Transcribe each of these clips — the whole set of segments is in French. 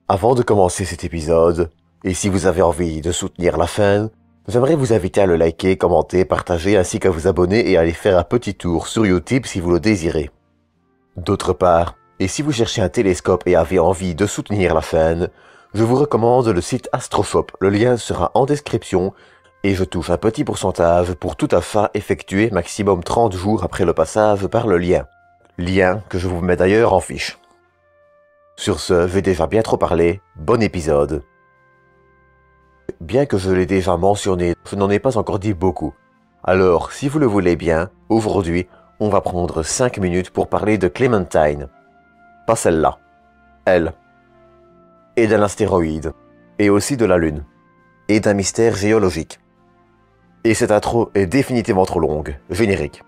Avant de commencer cet épisode, et si vous avez envie de soutenir la chaîne, j'aimerais vous inviter à le liker, commenter, partager ainsi qu'à vous abonner et à aller faire un petit tour sur YouTube si vous le désirez. D'autre part, et si vous cherchez un télescope et avez envie de soutenir la chaîne, je vous recommande le site Astroshop, le lien sera en description et je touche un petit pourcentage pour tout achat effectué maximum 30 jours après le passage par le lien. Lien que je vous mets d'ailleurs en fiche. Sur ce, j'ai déjà bien trop parlé, bon épisode. Bien que je l'ai déjà mentionné, je n'en ai pas encore dit beaucoup. Alors, si vous le voulez bien, aujourd'hui, on va prendre 5 minutes pour parler de Clementine. Pas celle-là. Elle. Et d'un astéroïde. Et aussi de la Lune. Et d'un mystère géologique. Et cette intro est définitivement trop longue. Générique.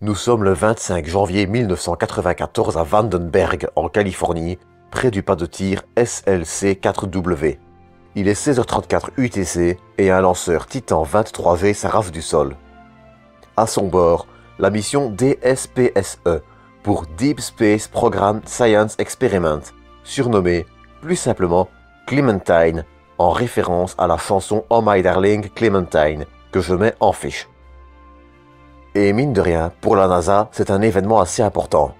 Nous sommes le 25 janvier 1994 à Vandenberg, en Californie, près du pas de tir SLC-4W. Il est 16h34 UTC et un lanceur Titan 23G s'arrache du sol. À son bord, la mission DSPSE pour Deep Space Program Science Experiment, surnommée plus simplement Clementine, en référence à la chanson Oh My Darling Clementine, que je mets en fiche. Et mine de rien, pour la NASA, c'est un événement assez important.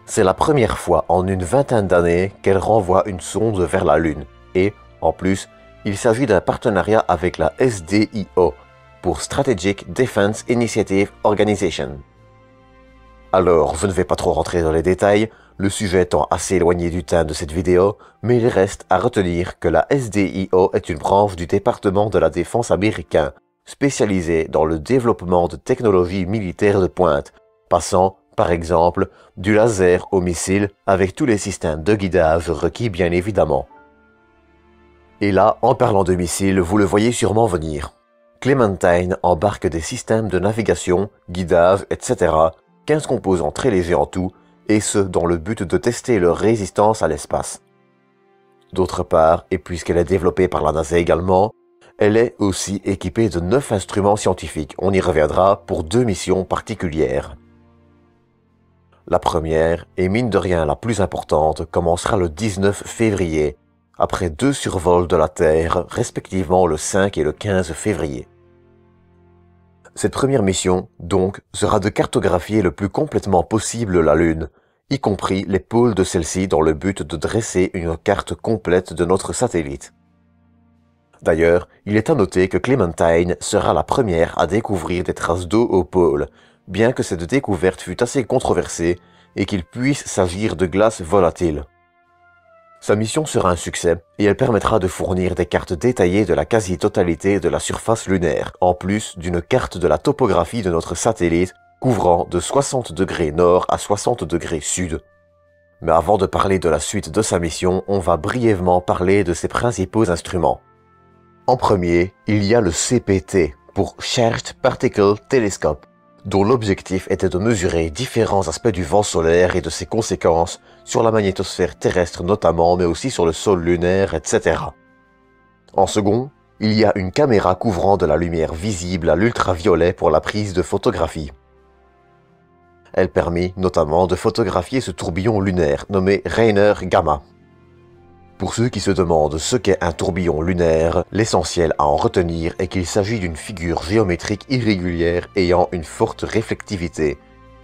C'est la première fois en une vingtaine d'années qu'elle renvoie une sonde vers la Lune. Et, en plus, il s'agit d'un partenariat avec la SDIO, pour Strategic Defense Initiative Organization. Alors, je ne vais pas trop rentrer dans les détails, le sujet étant assez éloigné du thème de cette vidéo, mais il reste à retenir que la SDIO est une branche du département de la défense américain, spécialisé dans le développement de technologies militaires de pointe, passant, par exemple, du laser au missile avec tous les systèmes de guidage requis bien évidemment. Et là, en parlant de missiles, vous le voyez sûrement venir. Clementine embarque des systèmes de navigation, guidage, etc., 15 composants très légers en tout, et ce dans le but de tester leur résistance à l'espace. D'autre part, et puisqu'elle est développée par la NASA également, elle est aussi équipée de 9 instruments scientifiques, on y reviendra pour 2 missions particulières. La première, et mine de rien la plus importante, commencera le 19 février, après 2 survols de la Terre, respectivement le 5 et le 15 février. Cette première mission, donc, sera de cartographier le plus complètement possible la Lune, y compris les pôles de celle-ci dans le but de dresser une carte complète de notre satellite. D'ailleurs, il est à noter que Clementine sera la première à découvrir des traces d'eau au pôle, bien que cette découverte fût assez controversée et qu'il puisse s'agir de glace volatile. Sa mission sera un succès et elle permettra de fournir des cartes détaillées de la quasi-totalité de la surface lunaire, en plus d'une carte de la topographie de notre satellite couvrant de 60 degrés nord à 60 degrés sud. Mais avant de parler de la suite de sa mission, on va brièvement parler de ses principaux instruments. En premier, il y a le CPT, pour Charged Particle Telescope, dont l'objectif était de mesurer différents aspects du vent solaire et de ses conséquences sur la magnétosphère terrestre notamment, mais aussi sur le sol lunaire, etc. En second, il y a une caméra couvrant de la lumière visible à l'ultraviolet pour la prise de photographie. Elle permet notamment de photographier ce tourbillon lunaire nommé Rainer Gamma. Pour ceux qui se demandent ce qu'est un tourbillon lunaire, l'essentiel à en retenir est qu'il s'agit d'une figure géométrique irrégulière ayant une forte réflectivité,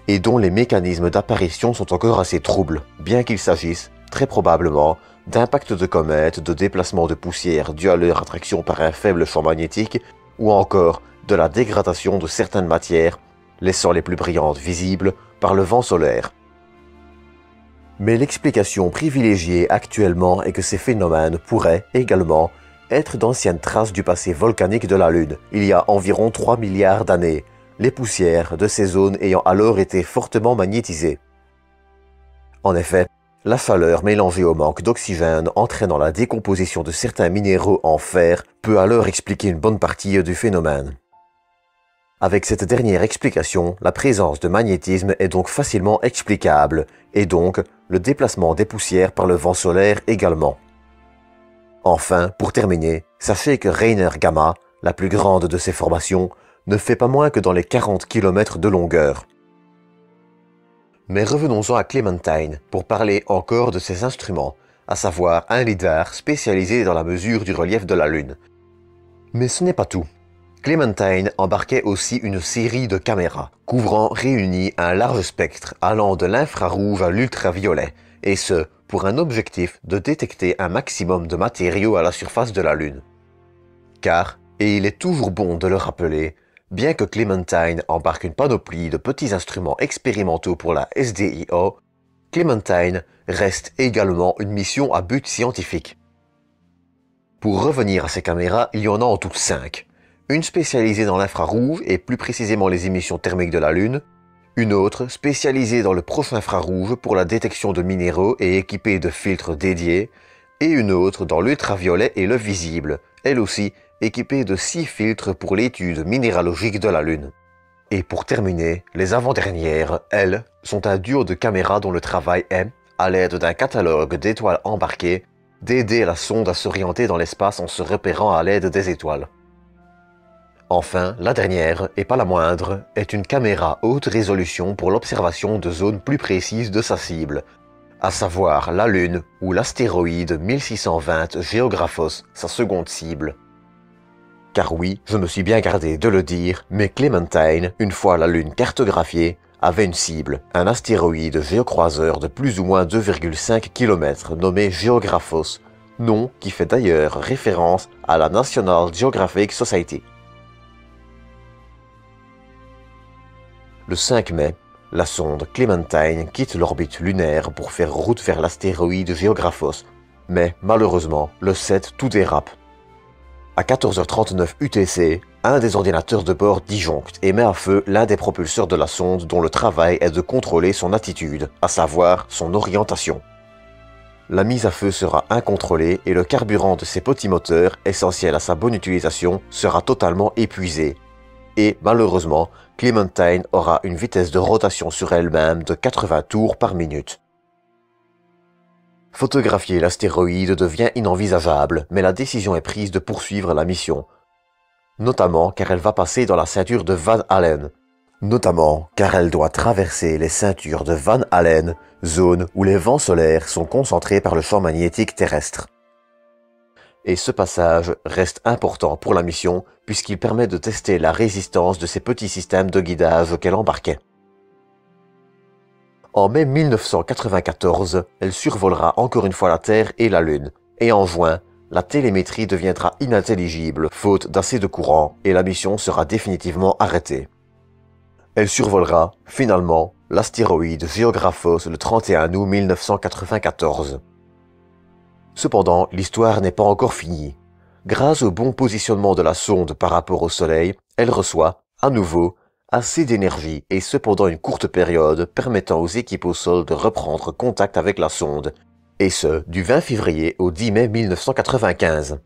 et dont les mécanismes d'apparition sont encore assez troubles, bien qu'il s'agisse, très probablement, d'impacts de comètes, de déplacements de poussière dus à leur attraction par un faible champ magnétique, ou encore de la dégradation de certaines matières, laissant les plus brillantes visibles par le vent solaire. Mais l'explication privilégiée actuellement est que ces phénomènes pourraient également être d'anciennes traces du passé volcanique de la Lune, il y a environ 3 milliards d'années, les poussières de ces zones ayant alors été fortement magnétisées. En effet, La chaleur mélangée au manque d'oxygène entraînant la décomposition de certains minéraux en fer peut alors expliquer une bonne partie du phénomène. Avec cette dernière explication, la présence de magnétisme est donc facilement explicable, et donc le déplacement des poussières par le vent solaire également. Enfin, pour terminer, sachez que Rainer Gamma, la plus grande de ces formations, ne fait pas moins que dans les 40 km de longueur. Mais revenons-en à Clementine pour parler encore de ses instruments, à savoir un lidar spécialisé dans la mesure du relief de la Lune. Mais ce n'est pas tout. Clementine embarquait aussi une série de caméras, couvrant réunies un large spectre allant de l'infrarouge à l'ultraviolet, et ce, pour un objectif de détecter un maximum de matériaux à la surface de la Lune. Car, et il est toujours bon de le rappeler, bien que Clementine embarque une panoplie de petits instruments expérimentaux pour la SDIO, Clementine reste également une mission à but scientifique. Pour revenir à ces caméras, il y en a en tout 5. Une spécialisée dans l'infrarouge et plus précisément les émissions thermiques de la Lune, une autre spécialisée dans le proche infrarouge pour la détection de minéraux et équipée de filtres dédiés, et une autre dans l'ultraviolet et le visible, elle aussi équipée de 6 filtres pour l'étude minéralogique de la Lune. Et pour terminer, les avant-dernières, elles, sont un duo de caméras dont le travail est, à l'aide d'un catalogue d'étoiles embarquées, d'aider la sonde à s'orienter dans l'espace en se repérant à l'aide des étoiles. Enfin, la dernière, et pas la moindre, est une caméra haute résolution pour l'observation de zones plus précises de sa cible, à savoir la Lune ou l'astéroïde 1620 Géographos, sa seconde cible. Car oui, je me suis bien gardé de le dire, mais Clementine, une fois la Lune cartographiée, avait une cible, un astéroïde géocroiseur de plus ou moins 2,5 km nommé Géographos, nom qui fait d'ailleurs référence à la National Geographic Society. Le 5 mai, la sonde Clementine quitte l'orbite lunaire pour faire route vers l'astéroïde Géographos, mais malheureusement, le 7 tout dérape. À 14h39 UTC, un des ordinateurs de bord disjoncte et met à feu l'un des propulseurs de la sonde dont le travail est de contrôler son attitude, à savoir son orientation. La mise à feu sera incontrôlée et le carburant de ces petits moteurs, essentiel à sa bonne utilisation, sera totalement épuisé. Et malheureusement, Clementine aura une vitesse de rotation sur elle-même de 80 tours par minute. Photographier l'astéroïde devient inenvisageable, mais la décision est prise de poursuivre la mission. Notamment car elle va passer dans la ceinture de Van Allen. Notamment car elle doit traverser les ceintures de Van Allen, zone où les vents solaires sont concentrés par le champ magnétique terrestre. Et ce passage reste important pour la mission puisqu'il permet de tester la résistance de ces petits systèmes de guidage qu'elle embarquait. En mai 1994, elle survolera encore une fois la Terre et la Lune, et en juin, la télémétrie deviendra inintelligible faute d'assez de courant et la mission sera définitivement arrêtée. Elle survolera, finalement, l'astéroïde Géographos le 31 août 1994. Cependant, l'histoire n'est pas encore finie. Grâce au bon positionnement de la sonde par rapport au Soleil, elle reçoit, à nouveau, assez d'énergie et ce pendant une courte période permettant aux équipes au sol de reprendre contact avec la sonde, et ce, du 20 février au 10 mai 1995.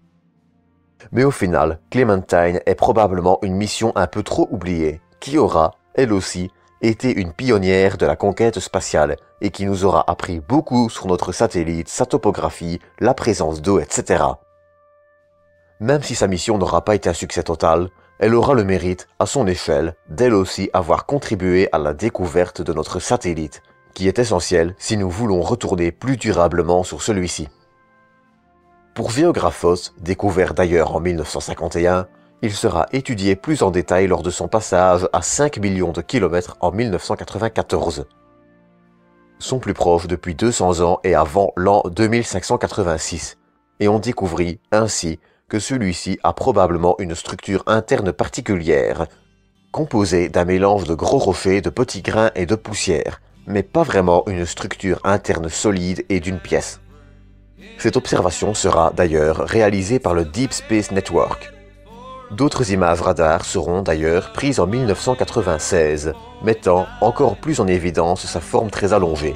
Mais au final, Clementine est probablement une mission un peu trop oubliée, qui aura, elle aussi, été une pionnière de la conquête spatiale et qui nous aura appris beaucoup sur notre satellite, sa topographie, la présence d'eau, etc. Même si sa mission n'aura pas été un succès total, elle aura le mérite, à son échelle, d'elle aussi avoir contribué à la découverte de notre satellite, qui est essentiel si nous voulons retourner plus durablement sur celui-ci. Pour Géographos, découvert d'ailleurs en 1951, il sera étudié plus en détail lors de son passage à 5 millions de kilomètres en 1994. Son plus proche depuis 200 ans et avant l'an 2586, et on découvrit ainsi que celui-ci a probablement une structure interne particulière, composée d'un mélange de gros rochers, de petits grains et de poussière, mais pas vraiment une structure interne solide et d'une pièce. Cette observation sera d'ailleurs réalisée par le Deep Space Network. D'autres images radar seront d'ailleurs prises en 1996, mettant encore plus en évidence sa forme très allongée.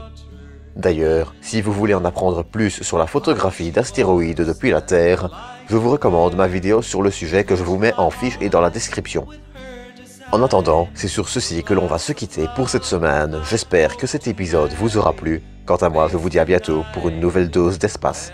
D'ailleurs, si vous voulez en apprendre plus sur la photographie d'astéroïdes depuis la Terre, je vous recommande ma vidéo sur le sujet que je vous mets en fiche et dans la description. En attendant, c'est sur ceci que l'on va se quitter pour cette semaine. J'espère que cet épisode vous aura plu. Quant à moi, je vous dis à bientôt pour une nouvelle dose d'espace.